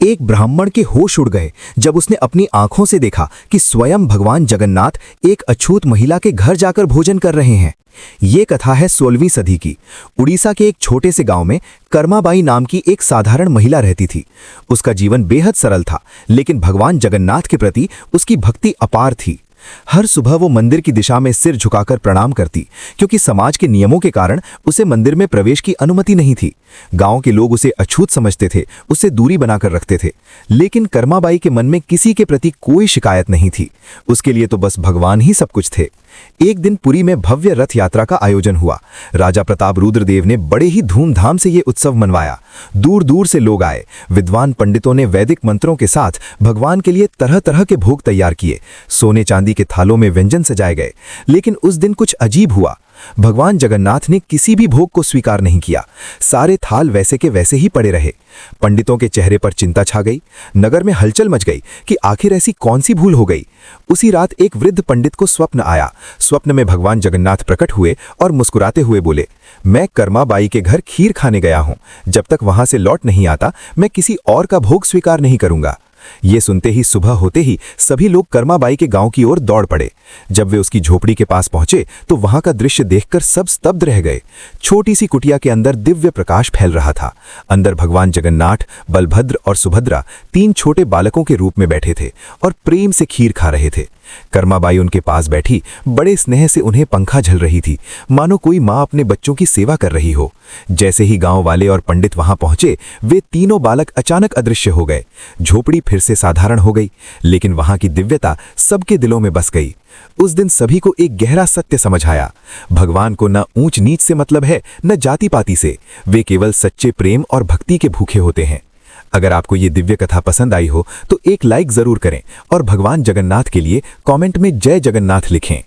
एक ब्राह्मण के होश उड़ गए जब उसने अपनी आंखों से देखा कि स्वयं भगवान जगन्नाथ एक अछूत महिला के घर जाकर भोजन कर रहे हैं। ये कथा है 16वीं सदी की। उड़ीसा के एक छोटे से गांव में कर्माबाई नाम की एक साधारण महिला रहती थी। उसका जीवन बेहद सरल था, लेकिन भगवान जगन्नाथ के प्रति उसकी भक्ति अपार थी। हर सुबह वो मंदिर की दिशा में सिर झुकाकर प्रणाम करती, क्योंकि समाज के नियमों के कारण उसे मंदिर में प्रवेश की अनुमति नहीं थी। गांव के लोग उसे अछूत समझते थे, उससे दूरी बनाकर रखते थे। लेकिन कर्माबाई के मन में किसी के प्रति कोई शिकायत नहीं थी। उसके लिए तो बस भगवान ही सब कुछ थे। एक दिन पुरी में भव्य रथ यात्रा का आयोजन हुआ। राजा प्रताप रुद्रदेव ने बड़े ही धूमधाम से ये उत्सव मनवाया। दूर दूर से लोग आए। विद्वान पंडितों ने वैदिक मंत्रों के साथ भगवान के लिए तरह तरह के भोग तैयार किए। सोने चांदी के थालों में व्यंजन सजाए गए। लेकिन उस दिन कुछ अजीब हुआ। भगवान जगन्नाथ ने किसी भी भोग को स्वीकार नहीं किया। सारे थाल वैसे के वैसे ही पड़े रहे। पंडितों के चेहरे पर चिंता छा गई। नगर में हलचल मच गई कि आखिर ऐसी कौन सी भूल हो गई। उसी रात एक वृद्ध पंडित को स्वप्न आया। स्वप्न में भगवान जगन्नाथ प्रकट हुए और मुस्कुराते हुए बोले, मैं कर्माबाई के घर खीर खाने गया हूं। जब तक वहां से लौट नहीं आता, मैं किसी और का भोग स्वीकार नहीं करूंगा। ये सुनते ही सुबह होते ही सभी लोग कर्माबाई के गांव की ओर दौड़ पड़े। जब वे उसकी झोपड़ी के पास पहुंचे तो वहां का दृश्य देखकर सब स्तब्ध रह गए। छोटी सी कुटिया के अंदर दिव्य प्रकाश फैल रहा था। अंदर भगवान जगन्नाथ, बलभद्र और सुभद्रा 3 छोटे बालकों के रूप में बैठे थे और प्रेम से खीर खा रहे थे। कर्माबाई उनके पास बैठी बड़े स्नेह से उन्हें पंखा झल रही थी, मानो कोई माँ अपने बच्चों की सेवा कर रही हो। जैसे ही गांव वाले और पंडित वहां पहुंचे, वे तीनों बालक अचानक अदृश्य हो गए। झोपड़ी फिर से साधारण हो गई, लेकिन वहां की दिव्यता सबके दिलों में बस गई। उस दिन सभी को एक गहरा सत्य समझ आया। भगवान को न ऊंच नीच से मतलब है, न जाति पाति से। वे केवल सच्चे प्रेम और भक्ति के भूखे होते हैं। अगर आपको ये दिव्य कथा पसंद आई हो तो एक लाइक जरूर करें और भगवान जगन्नाथ के लिए कमेंट में जय जगन्नाथ लिखें।